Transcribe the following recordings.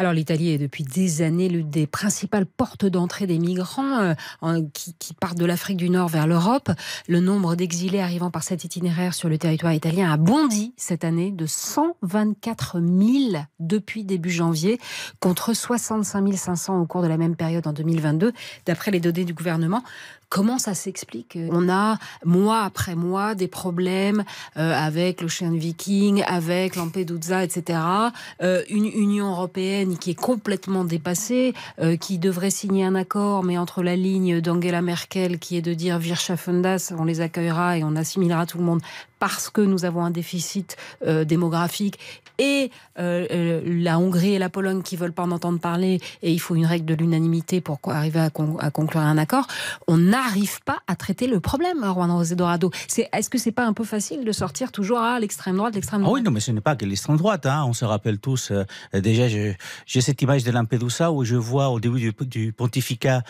Alors l'Italie est depuis des années l'une des principales portes d'entrée des migrants qui partent de l'Afrique du Nord vers l'Europe. Le nombre d'exilés arrivant par cet itinéraire sur le territoire italien a bondi cette année de 124 000 depuis début janvier, contre 65 500 au cours de la même période en 2022, d'après les données du gouvernement. Comment ça s'explique ? On a, mois après mois, des problèmes avec l'Ocean Viking, avec Lampedusa, etc. Une Union européenne qui est complètement dépassée, qui devrait signer un accord, mais entre la ligne d'Angela Merkel, qui est de dire Wir schaffen das, on les accueillera et on assimilera tout le monde, parce que nous avons un déficit démographique, et la Hongrie et la Pologne qui ne veulent pas en entendre parler, et il faut une règle de l'unanimité pour arriver à conclure un accord. On n'arrive pas à traiter le problème, Juan José Dorado. Est-ce que c'est pas un peu facile de sortir toujours à l'extrême droite, l'extrême droite ? Ah oui, non, mais ce n'est pas que l'extrême droite. On se rappelle tous. Déjà, j'ai cette image de Lampedusa où je vois au début du pontificat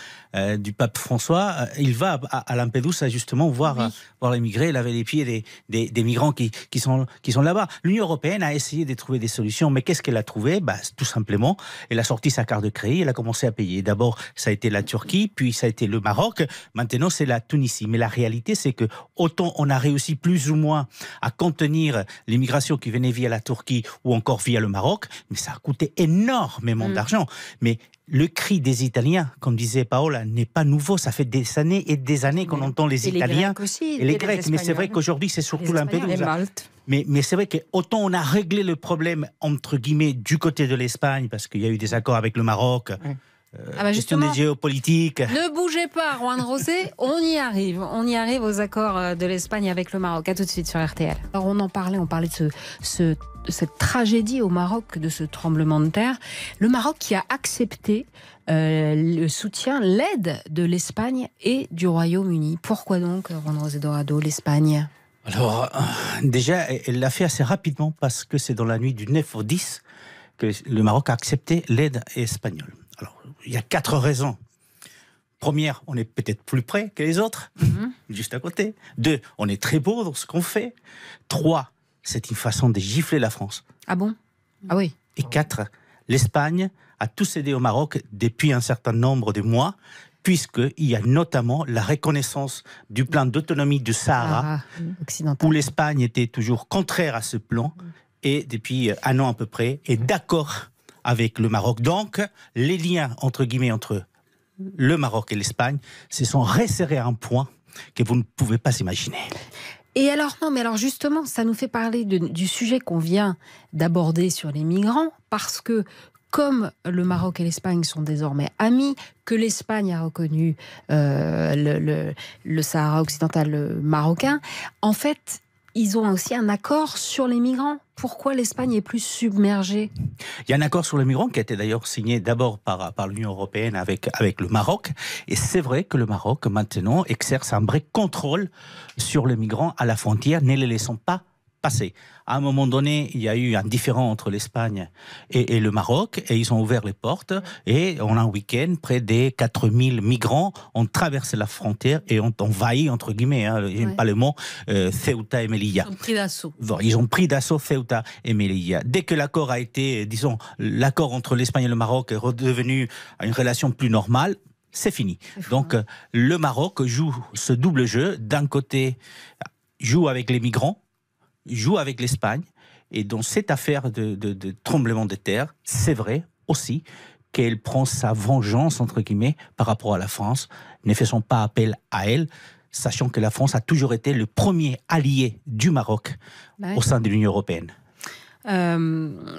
du pape François, il va à Lampedusa justement voir les migrés, laver les pieds des migrants qui sont là-bas. L'Union européenne a essayé de trouver des solutions, mais qu'est-ce qu'elle a trouvé ? Tout simplement, elle a sorti sa carte de crédit, elle a commencé à payer. D'abord, ça a été la Turquie, puis ça a été le Maroc. Maintenant, c'est la Tunisie. Mais la réalité, c'est que autant on a réussi plus ou moins à contenir l'immigration qui venait via la Turquie ou encore via le Maroc, mais ça a coûté énormément d'argent. Mais le cri des Italiens, comme disait Paola, n'est pas nouveau. Ça fait des années et des années qu'on entend les Italiens et les Grecs. Mais c'est vrai qu'aujourd'hui, c'est surtout Lampedusa. Mais c'est vrai qu'autant on a réglé le problème, entre guillemets, du côté de l'Espagne, parce qu'il y a eu des accords avec le Maroc, question des géopolitiques. Ne bougez pas, Juan José, on y arrive aux accords de l'Espagne avec le Maroc. À tout de suite sur RTL. Alors on parlait de cette tragédie au Maroc, de ce tremblement de terre. Le Maroc qui a accepté le soutien, l'aide de l'Espagne et du Royaume-Uni. Pourquoi donc, Juan José Dorado, l'Espagne ? Alors, déjà, elle l'a fait assez rapidement parce que c'est dans la nuit du 9 au 10 que le Maroc a accepté l'aide espagnole. Alors, il y a 4 raisons. Première, on est peut-être plus près que les autres, juste à côté. 2, on est très beau dans ce qu'on fait. 3, c'est une façon de gifler la France. Ah bon ? Ah oui. Et 4, l'Espagne a tout cédé au Maroc depuis un certain nombre de mois, puisqu'il y a notamment la reconnaissance du plan d'autonomie du Sahara, où l'Espagne était toujours contraire à ce plan, et depuis un an à peu près, est d'accord avec le Maroc. Donc, les liens, entre guillemets, entre le Maroc et l'Espagne se sont resserrés à un point que vous ne pouvez pas imaginer. Et alors, justement, ça nous fait parler du sujet qu'on vient d'aborder sur les migrants, parce que comme le Maroc et l'Espagne sont désormais amis, que l'Espagne a reconnu le Sahara occidental marocain, en fait, ils ont aussi un accord sur les migrants. Pourquoi l'Espagne est plus submergée ? Il y a un accord sur les migrants qui a été d'ailleurs signé d'abord par l'Union européenne avec le Maroc. Et c'est vrai que le Maroc, maintenant, exerce un vrai contrôle sur les migrants à la frontière, ne les laissant pas passer. À un moment donné, il y a eu un différend entre l'Espagne et le Maroc, et ils ont ouvert les portes, et on a un week-end, près des 4000 migrants ont traversé la frontière et ont envahi, entre guillemets, j'aime pas le mot, Ceuta et Melilla. Ils ont pris d'assaut. Ils ont pris d'assaut Ceuta et Melilla. Dès que l'accord a été, l'accord entre l'Espagne et le Maroc est redevenu une relation plus normale, c'est fini. Donc, le Maroc joue ce double jeu. D'un côté, joue avec les migrants, joue avec l'Espagne, et dans cette affaire de tremblement de terre, c'est vrai aussi qu'elle prend sa vengeance, entre guillemets, par rapport à la France, ne faisant pas appel à elle, sachant que la France a toujours été le premier allié du Maroc au sein de l'Union européenne.